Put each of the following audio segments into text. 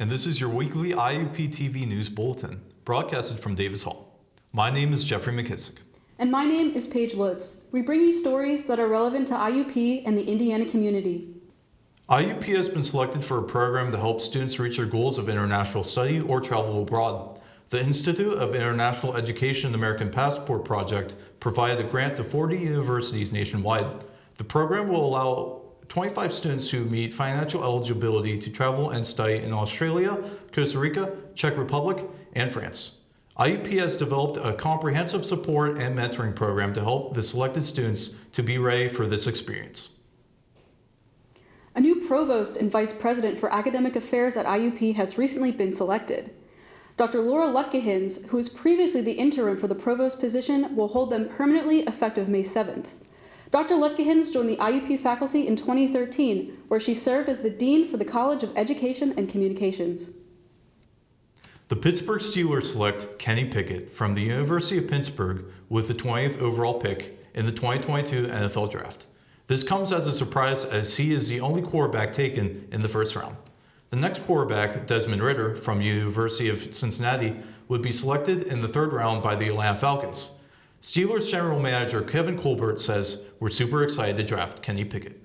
and this is your weekly IUP-TV News Bulletin, broadcasted from Davis Hall. My name is Jeffrey McKissick. And my name is Paige Lutz. We bring you stories that are relevant to IUP and the Indiana community. IUP has been selected for a program to help students reach their goals of international study or travel abroad. The Institute of International Education American Passport Project provided a grant to 40 universities nationwide. The program will allow 25 students who meet financial eligibility to travel and study in Australia, Costa Rica, Czech Republic, and France. IUP has developed a comprehensive support and mentoring program to help the selected students to be ready for this experience. A new provost and vice president for academic affairs at IUP has recently been selected. Dr. Laura Lutkehans, who was previously the interim for the provost position, will hold them permanently effective May 7th. Dr. Lutkehans joined the IUP faculty in 2013, where she served as the dean for the College of Education and Communications. The Pittsburgh Steelers select Kenny Pickett from the University of Pittsburgh with the 20th overall pick in the 2022 NFL Draft. This comes as a surprise as he is the only quarterback taken in the first round. The next quarterback, Desmond Ridder from University of Cincinnati, would be selected in the third round by the Atlanta Falcons. Steelers general manager Kevin Colbert says, "We're super excited to draft Kenny Pickett."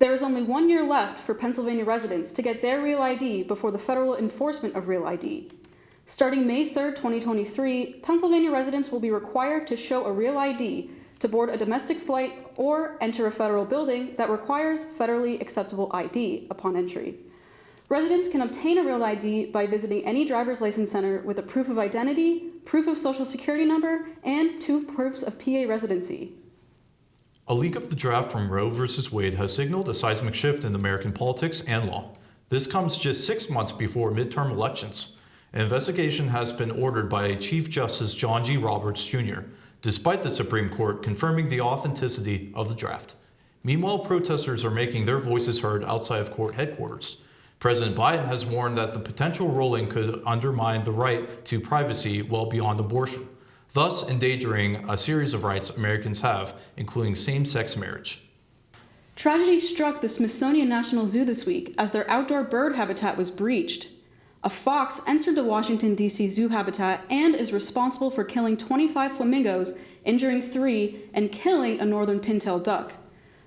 There is only 1 year left for Pennsylvania residents to get their Real ID before the federal enforcement of Real ID. Starting May 3rd, 2023, Pennsylvania residents will be required to show a Real ID to board a domestic flight or enter a federal building that requires federally acceptable ID upon entry. Residents can obtain a Real ID by visiting any driver's license center with a proof of identity, proof of social security number, and 2 proofs of PA residency. A leak of the draft from Roe v. Wade has signaled a seismic shift in American politics and law. This comes just 6 months before midterm elections. An investigation has been ordered by Chief Justice John G. Roberts, Jr., despite the Supreme Court confirming the authenticity of the draft. Meanwhile, protesters are making their voices heard outside of court headquarters. President Biden has warned that the potential ruling could undermine the right to privacy well beyond abortion, thus endangering a series of rights Americans have, including same-sex marriage. Tragedy struck the Smithsonian National Zoo this week as their outdoor bird habitat was breached. A fox entered the Washington, D.C. zoo habitat and is responsible for killing 25 flamingos, injuring 3, and killing a northern pintail duck.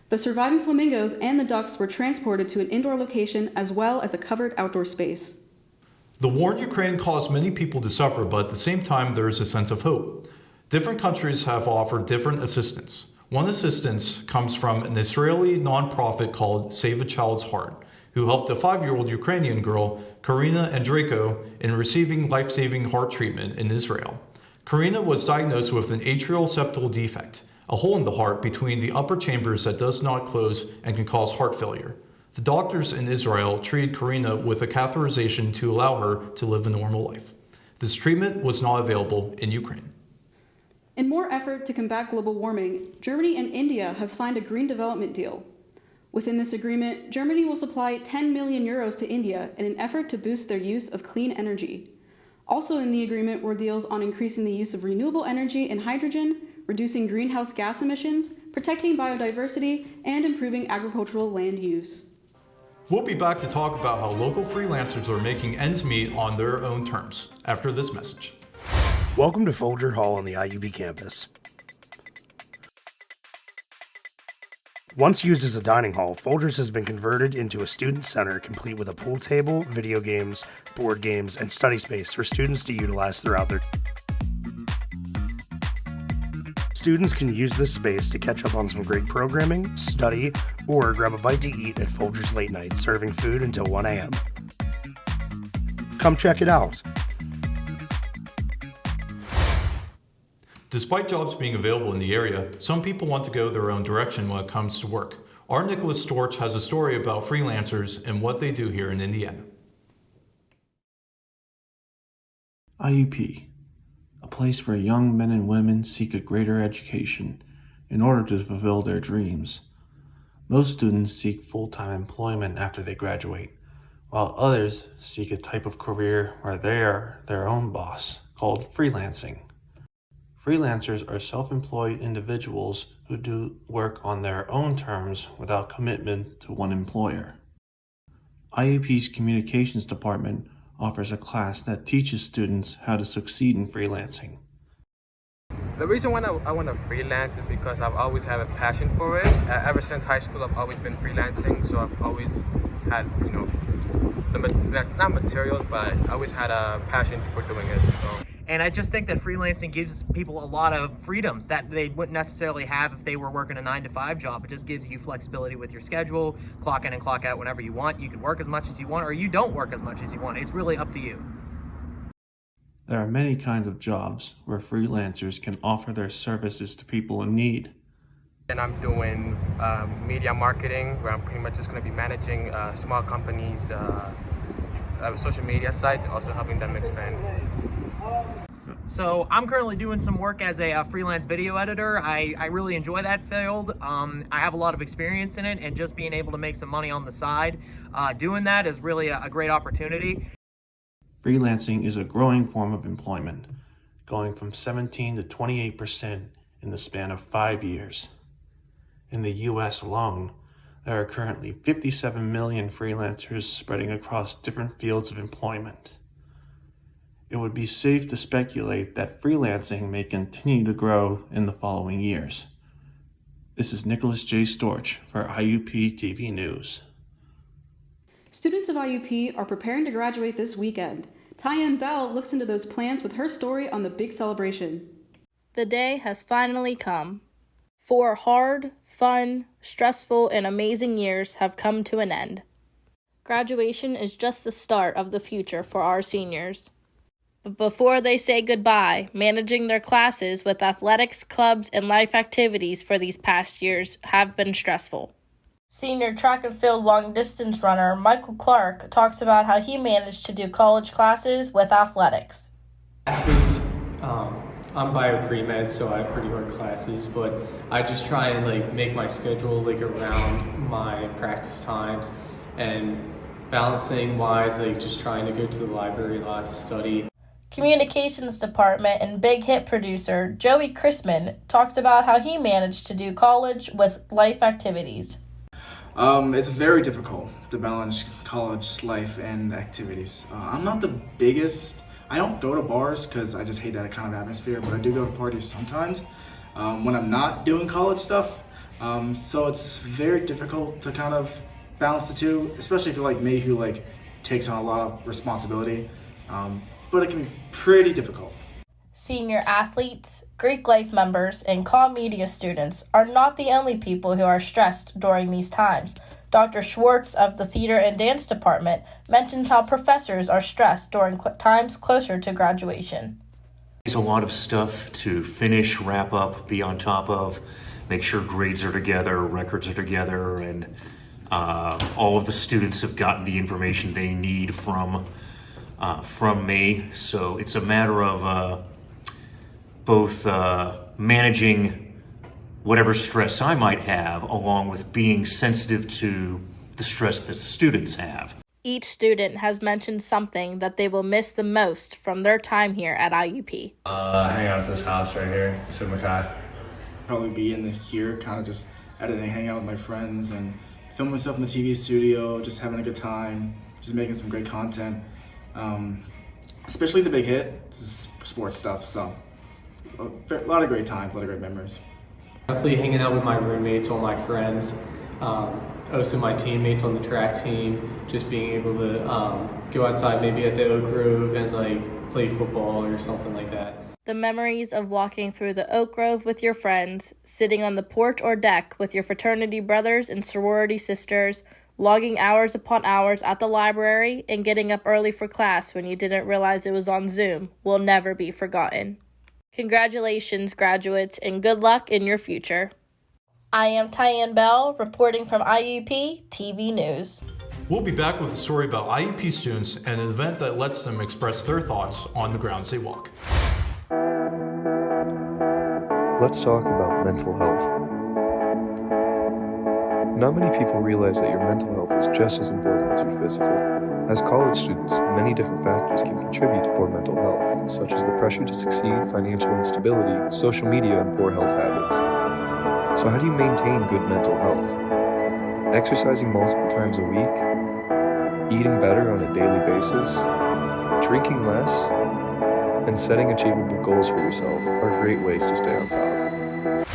The surviving flamingos and the ducks were transported to an indoor location as well as a covered outdoor space. The war in Ukraine caused many people to suffer, but at the same time, there is a sense of hope. Different countries have offered different assistance. One assistance comes from an Israeli nonprofit called Save a Child's Heart, who helped a 5-year-old Ukrainian girl, Karina Andreyko, in receiving life-saving heart treatment in Israel. Karina was diagnosed with an atrial septal defect, a hole in the heart between the upper chambers that does not close and can cause heart failure. The doctors in Israel treated Karina with a catheterization to allow her to live a normal life. This treatment was not available in Ukraine. In more effort to combat global warming, Germany and India have signed a green development deal. Within this agreement, Germany will supply 10 million euros to India in an effort to boost their use of clean energy. Also in the agreement were deals on increasing the use of renewable energy and hydrogen, reducing greenhouse gas emissions, protecting biodiversity, and improving agricultural land use. We'll be back to talk about how local freelancers are making ends meet on their own terms after this message. Welcome to Folger Hall on the IUP campus. Once used as a dining hall, Folgers has been converted into a student center complete with a pool table, video games, board games, and study space for students to utilize throughout their Students can use this space to catch up on some great programming, study, or grab a bite to eat at Folgers Late Night, serving food until 1 a.m. Come check it out. Despite jobs being available in the area, some people want to go their own direction when it comes to work. Our Nicholas Storch has a story about freelancers and what they do here in Indiana. IUP, a place where young men and women seek a greater education in order to fulfill their dreams. Most students seek full-time employment after they graduate, while others seek a type of career where they are their own boss, called freelancing. Freelancers are self-employed individuals who do work on their own terms without commitment to one employer. IUP's Communications Department offers a class that teaches students how to succeed in freelancing. The reason why I want to freelance is because I've always had a passion for it. Ever since high school, I've always been freelancing, so I've always had, that's not materials, but I always had a passion for doing it. So. And I just think that freelancing gives people a lot of freedom that they wouldn't necessarily have if they were working a 9-to-5 job. It just gives you flexibility with your schedule, clock in and clock out whenever you want. You can work as much as you want, or you don't work as much as you want. It's really up to you. There are many kinds of jobs where freelancers can offer their services to people in need. And I'm doing media marketing, where I'm pretty much just going to be managing small companies' social media sites, also helping them expand. So I'm currently doing some work as a freelance video editor. I really enjoy that field. I have a lot of experience in it, and just being able to make some money on the side doing that is really a great opportunity. Freelancing is a growing form of employment, going from 17 to 28% in the span of 5 years. In the US alone, there are currently 57 million freelancers spreading across different fields of employment. It would be safe to speculate that freelancing may continue to grow in the following years. This is Nicholas J. Storch for IUP-TV News. Students of IUP are preparing to graduate this weekend. Tyann Bell looks into those plans with her story on the big celebration. The day has finally come. 4 hard, fun, stressful, and amazing years have come to an end. Graduation is just the start of the future for our seniors. But before they say goodbye, managing their classes with athletics, clubs, and life activities for these past years have been stressful. Senior track and field long-distance runner Michael Clark talks about how he managed to do college classes with athletics. Classes, I'm bio pre-med, so I have pretty hard classes, but I just try and make my schedule around my practice times, and balancing wise, just trying to go to the library a lot to study. Communications Department and big hit producer Joey Chrisman talks about how he managed to do college with life activities. It's very difficult to balance college life and activities. I'm not the biggest, I don't go to bars because I just hate that kind of atmosphere, but I do go to parties sometimes when I'm not doing college stuff. So it's very difficult to kind of balance the two, especially if you're like me who takes on a lot of responsibility. But it can be pretty difficult. Senior athletes, Greek life members, and comm media students are not the only people who are stressed during these times. Dr. Schwartz of the Theater and Dance Department mentions how professors are stressed during times closer to graduation. There's a lot of stuff to finish, wrap up, be on top of, make sure grades are together, records are together, and all of the students have gotten the information they need from me. So it's a matter of both managing whatever stress I might have, along with being sensitive to the stress that students have. Each student has mentioned something that they will miss the most from their time here at IUP. Hang out at this house right here, Makai. Probably be in here, kind of just editing, hang out with my friends, and film myself in the TV studio, just having a good time, just making some great content. Especially the big hit, this is sports stuff, so a lot of great times, a lot of great memories. Definitely hanging out with my roommates, all my friends, also my teammates on the track team, just being able to go outside maybe at the Oak Grove and play football or something like that. The memories of walking through the Oak Grove with your friends, sitting on the porch or deck with your fraternity brothers and sorority sisters, logging hours upon hours at the library, and getting up early for class when you didn't realize it was on Zoom will never be forgotten. Congratulations, graduates, and good luck in your future. I am Tyann Bell, reporting from IUP-TV News. We'll be back with a story about IUP students and an event that lets them express their thoughts on the grounds they walk. Let's talk about mental health. Not many people realize that your mental health is just as important as your physical. As college students, many different factors can contribute to poor mental health, such as the pressure to succeed, financial instability, social media, and poor health habits. So how do you maintain good mental health? Exercising multiple times a week, eating better on a daily basis, drinking less, and setting achievable goals for yourself are great ways to stay on top.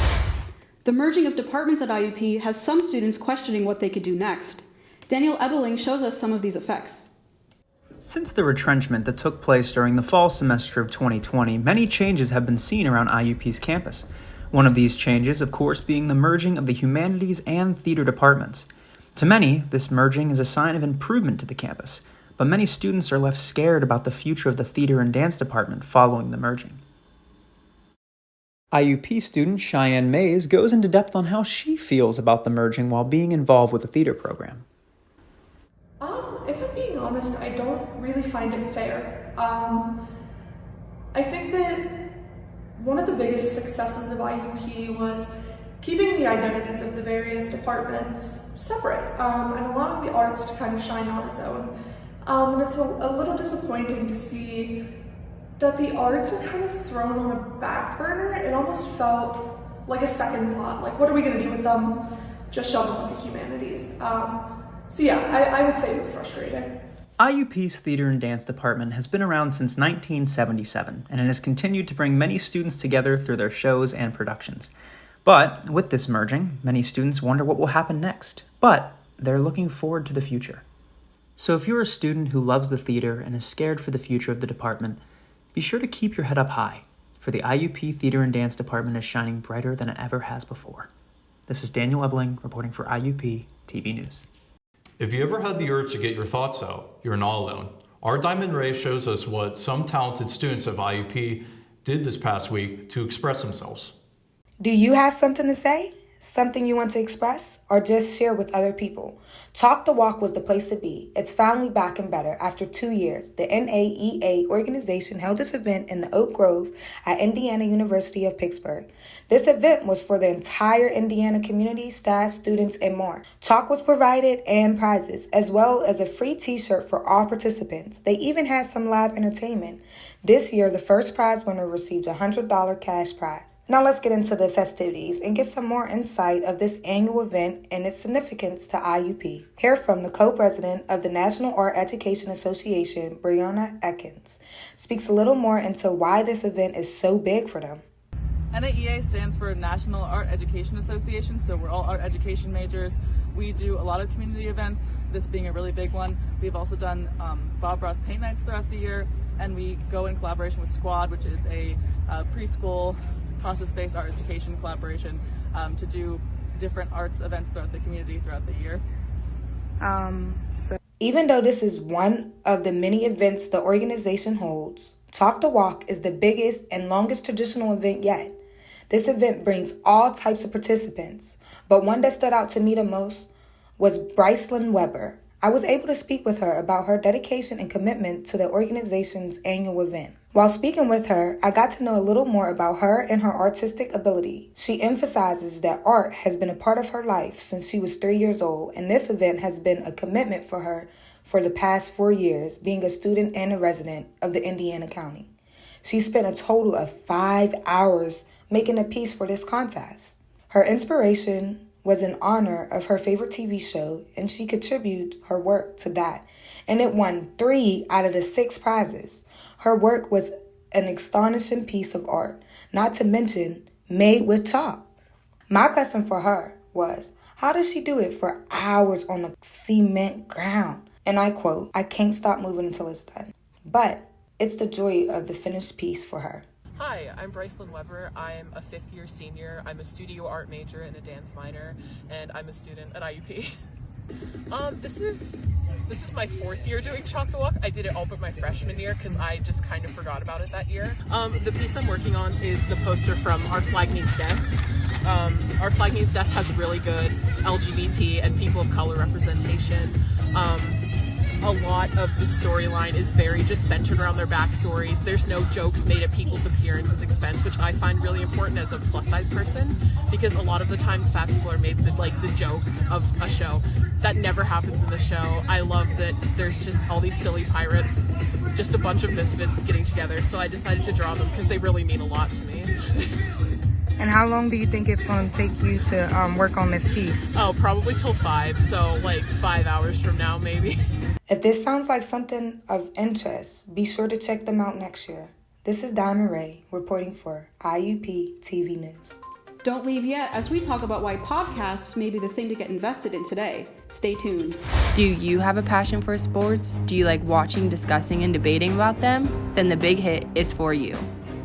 The merging of departments at IUP has some students questioning what they could do next. Daniel Ebeling shows us some of these effects. Since the retrenchment that took place during the fall semester of 2020, many changes have been seen around IUP's campus. One of these changes, of course, being the merging of the humanities and theater departments. To many, this merging is a sign of improvement to the campus, but many students are left scared about the future of the theater and dance department following the merging. IUP student Cheyenne Mays goes into depth on how she feels about the merging while being involved with the theater program. If I'm being honest, I don't really find it fair. I think that one of the biggest successes of IUP was keeping the identities of the various departments separate and allowing the arts to kind of shine on its own. And it's a little disappointing to see that the arts are kind of thrown on a back burner. It almost felt like a second thought, like what are we going to do with them? Just shove them with the humanities. So yeah, I would say it was frustrating. IUP's Theater and Dance Department has been around since 1977, and it has continued to bring many students together through their shows and productions. But with this merging, many students wonder what will happen next, but they're looking forward to the future. So if you're a student who loves the theater and is scared for the future of the department, be sure to keep your head up high, for the IUP Theater and Dance Department is shining brighter than it ever has before. This is Daniel Ebeling reporting for IUP-TV News. If you ever had the urge to get your thoughts out, you're not alone. Our Diamond Ray shows us what some talented students of IUP did this past week to express themselves. Do you have something to say? Something you want to express? Or just share with other people? Talk the Walk was the place to be. It's finally back and better. After 2 years, the NAEA organization held this event in the Oak Grove at Indiana University of Pittsburgh. This event was for the entire Indiana community, staff, students, and more. Talk was provided and prizes, as well as a free t-shirt for all participants. They even had some live entertainment. This year, the first prize winner received a $100 cash prize. Now let's get into the festivities and get some more insight of this annual event and its significance to IUP. Hear from the co-president of the National Art Education Association, Brianna Ekins, speaks a little more into why this event is so big for them. NAEA stands for National Art Education Association, so we're all art education majors. We do a lot of community events, this being a really big one. We've also done Bob Ross paint nights throughout the year, and we go in collaboration with Squad, which is a preschool process-based art education collaboration to do different arts events throughout the community throughout the year. Even though this is one of the many events the organization holds, Talk the Walk is the biggest and longest traditional event yet. This event brings all types of participants, but one that stood out to me the most was Brycelyn Weber. I was able to speak with her about her dedication and commitment to the organization's annual event. While speaking with her, I got to know a little more about her and her artistic ability. She emphasizes that art has been a part of her life since she was 3 years old, and this event has been a commitment for her for the past 4 years, being a student and a resident of the Indiana County. She spent a total of 5 hours making a piece for this contest. Her inspiration was in honor of her favorite TV show, and she contributed her work to that, and it won 3 out of the 6 prizes. Her work was an astonishing piece of art, not to mention made with chalk. My question for her was, how does she do it for hours on a cement ground? And I quote, "I can't stop moving until it's done." But it's the joy of the finished piece for her. Hi, I'm Brycelyn Weber. I'm a 5th-year senior. I'm a studio art major and a dance minor, and I'm a student at IUP. This is my 4th year doing Chalk the Walk. I did it all but my freshman year because I just kind of forgot about it that year. The piece I'm working on is the poster from Our Flag Means Death. Our Flag Means Death has really good LGBT and people of color representation. A lot of the storyline is very just centered around their backstories. There's no jokes made at people's appearances' expense, which I find really important as a plus-size person, because a lot of the times fat people are made the joke of a show. That never happens in the show. I love that there's just all these silly pirates, just a bunch of misfits getting together, so I decided to draw them because they really mean a lot to me. And how long do you think it's going to take you to work on this piece? Oh, probably till 5, so like 5 hours from now, maybe. If this sounds like something of interest, be sure to check them out next year. This is Diamond Ray reporting for IUP-TV News. Don't leave yet as we talk about why podcasts may be the thing to get invested in today. Stay tuned. Do you have a passion for sports? Do you like watching, discussing, and debating about them? Then The Big Hit is for you.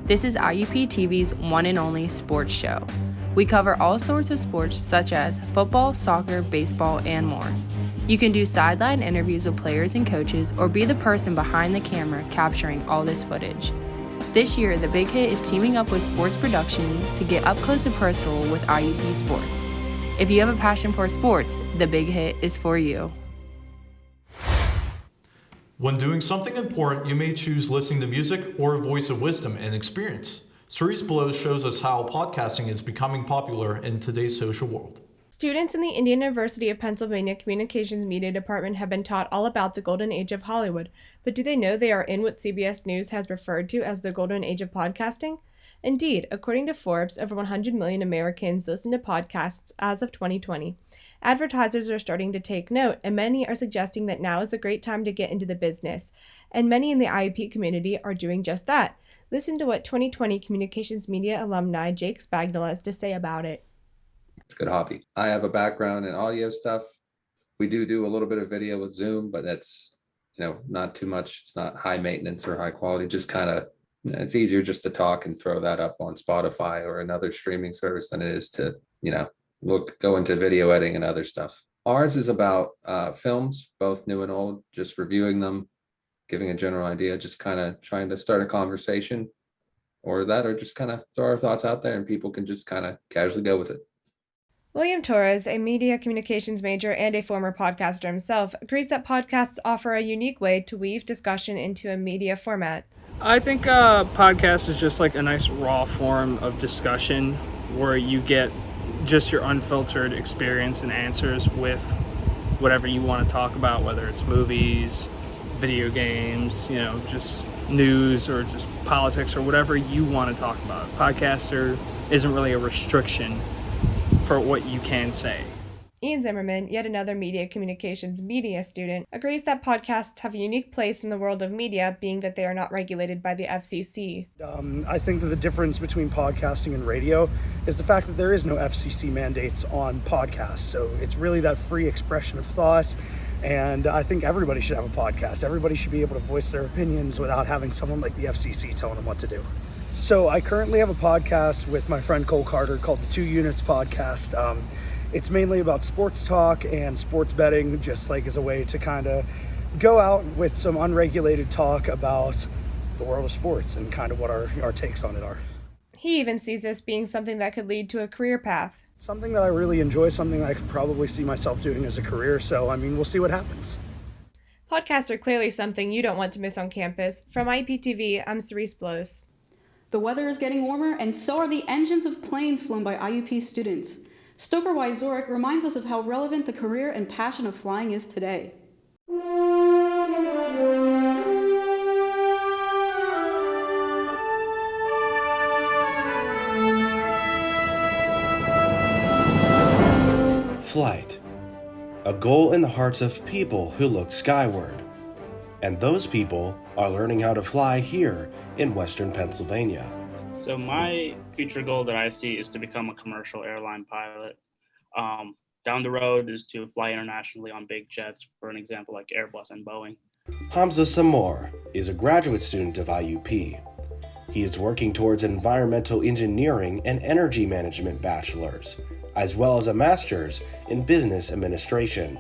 This is IUP-TV's one and only sports show. We cover all sorts of sports such as football, soccer, baseball, and more. You can do sideline interviews with players and coaches or be the person behind the camera capturing all this footage. This year, The Big Hit is teaming up with Sports Production to get up close and personal with IUP Sports. If you have a passion for sports, The Big Hit is for you. When doing something important, you may choose listening to music or a voice of wisdom and experience. Cerise Blows shows us how podcasting is becoming popular in today's social world. Students in the Indiana University of Pennsylvania Communications Media Department have been taught all about the golden age of Hollywood, but do they know they are in what CBS News has referred to as the golden age of podcasting? Indeed, according to Forbes, over 100 million Americans listen to podcasts as of 2020. Advertisers are starting to take note, and many are suggesting that now is a great time to get into the business, and many in the IUP community are doing just that. Listen to what 2020 Communications Media alumni Jake Spagnol has to say about it. It's a good hobby. I have a background in audio stuff. We do a little bit of video with Zoom, but that's, not too much. It's not high maintenance or high quality, just kind of, it's easier just to talk and throw that up on Spotify or another streaming service than it is to, go into video editing and other stuff. Ours is about films, both new and old, just reviewing them, giving a general idea, just kind of trying to start a conversation or just kind of throw our thoughts out there and people can just kind of casually go with it. William Torres, a media communications major and a former podcaster himself, agrees that podcasts offer a unique way to weave discussion into a media format. I think podcast is just like a nice raw form of discussion where you get just your unfiltered experience and answers with whatever you want to talk about, whether it's movies, video games, just news or just politics or whatever you want to talk about. Podcaster isn't really a restriction for what you can say. Ian Zimmerman, yet another media communications media student, agrees that podcasts have a unique place in the world of media, being that they are not regulated by the FCC. I think that the difference between podcasting and radio is the fact that there is no FCC mandates on podcasts. So it's really that free expression of thought. And I think everybody should have a podcast. Everybody should be able to voice their opinions without having someone like the FCC telling them what to do. So I currently have a podcast with my friend Cole Carter called the 2 Units Podcast. It's mainly about sports talk and sports betting, just like as a way to kind of go out with some unregulated talk about the world of sports and kind of what our takes on it are. He even sees this being something that could lead to a career path. Something that I really enjoy, something I could probably see myself doing as a career. So, we'll see what happens. Podcasts are clearly something you don't want to miss on campus. From IUP-TV, I'm Cerise Blows. The weather is getting warmer, and so are the engines of planes flown by IUP students. Stoker Wyzorek reminds us of how relevant the career and passion of flying is today. Flight, a goal in the hearts of people who look skyward. And those people are learning how to fly here in Western Pennsylvania. So my future goal that I see is to become a commercial airline pilot. Down the road is to fly internationally on big jets, for an example like Airbus and Boeing. Hamza Samor is a graduate student of IUP. He is working towards an environmental engineering and energy management bachelor's, as well as a master's in business administration.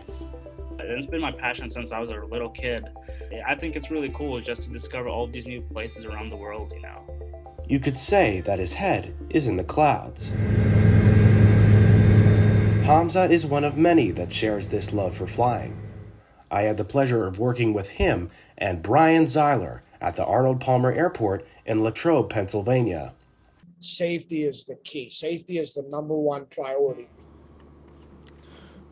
It's been my passion since I was a little kid. I think it's really cool just to discover all these new places around the world, You could say that his head is in the clouds. Hamza is one of many that shares this love for flying. I had the pleasure of working with him and Brian Zeiler at the Arnold Palmer Airport in Latrobe, Pennsylvania. Safety is the key. Safety is the number one priority.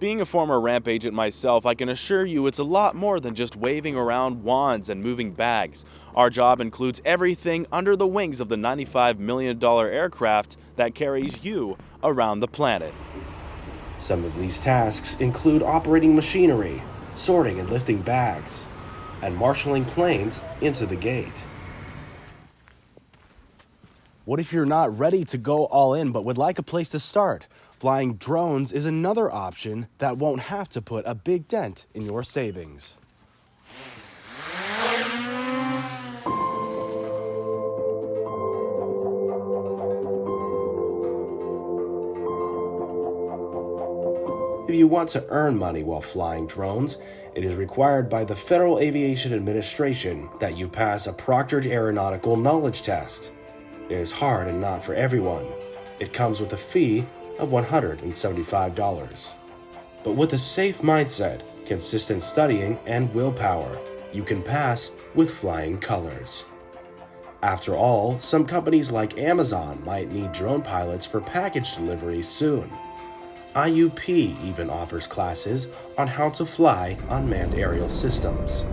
Being a former ramp agent myself, I can assure you it's a lot more than just waving around wands and moving bags. Our job includes everything under the wings of the $95 million aircraft that carries you around the planet. Some of these tasks include operating machinery, sorting and lifting bags, and marshaling planes into the gate. What if you're not ready to go all in but would like a place to start? Flying drones is another option that won't have to put a big dent in your savings. If you want to earn money while flying drones, it is required by the Federal Aviation Administration that you pass a proctored aeronautical knowledge test. It is hard and not for everyone. It comes with a fee of $175. But with a safe mindset, consistent studying, and willpower, you can pass with flying colors. After all, some companies like Amazon might need drone pilots for package delivery soon. IUP even offers classes on how to fly unmanned aerial systems.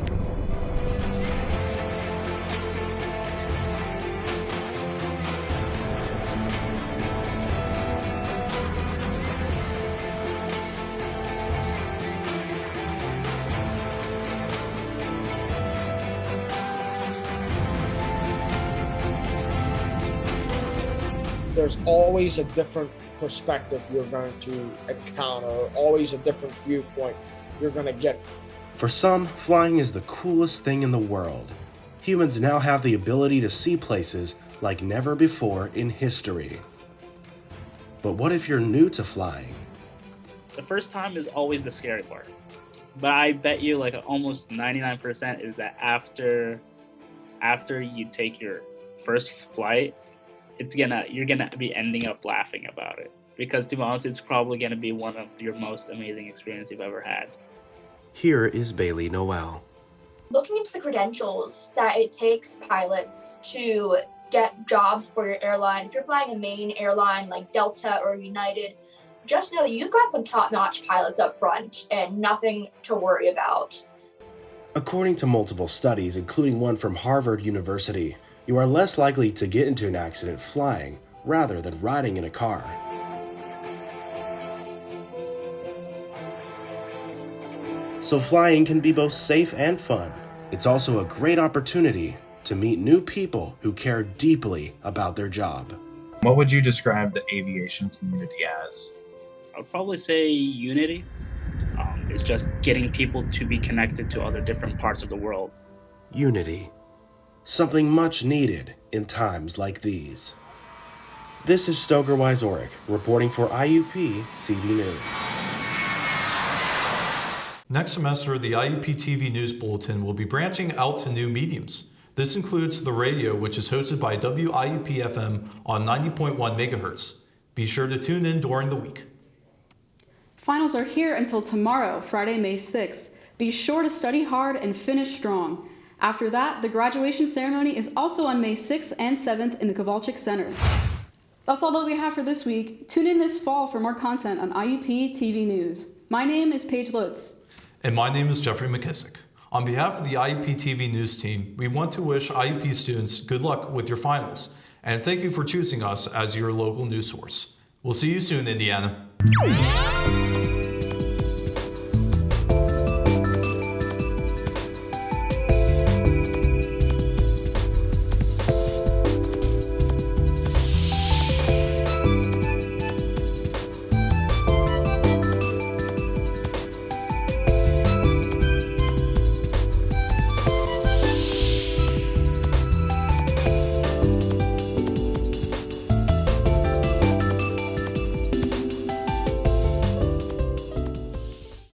There's always a different perspective you're going to encounter, always a different viewpoint you're going to get. For some, flying is the coolest thing in the world. Humans now have the ability to see places like never before in history. But what if you're new to flying? The first time is always the scary part. But I bet you like almost 99% is that after you take your first flight, you're gonna be ending up laughing about it, because to be honest, it's probably gonna be one of your most amazing experiences you've ever had. Here is Bailey Noel. Looking into the credentials that it takes pilots to get jobs for your airline, if you're flying a main airline like Delta or United, just know that you've got some top-notch pilots up front and nothing to worry about. According to multiple studies, including one from Harvard University, you are less likely to get into an accident flying rather than riding in a car. So flying can be both safe and fun. It's also a great opportunity to meet new people who care deeply about their job. What would you describe the aviation community as? I'd probably say unity. It's just getting people to be connected to other different parts of the world. Unity. Something much needed in times like these. This is Stoker Wyzorek reporting for IUP-TV News. Next semester, the IUP-TV News Bulletin will be branching out to new mediums. This includes the radio, which is hosted by WIUP-FM on 90.1 MHz. Be sure to tune in during the week. Finals are here until tomorrow, Friday, May 6th. Be sure to study hard and finish strong. After that, the graduation ceremony is also on May 6th and 7th in the Kowalczyk Center. That's all that we have for this week. Tune in this fall for more content on IUP-TV News. My name is Paige Lutz. And my name is Jeffrey McKissick. On behalf of the IUP-TV News team, we want to wish IUP students good luck with your finals, and thank you for choosing us as your local news source. We'll see you soon, Indiana.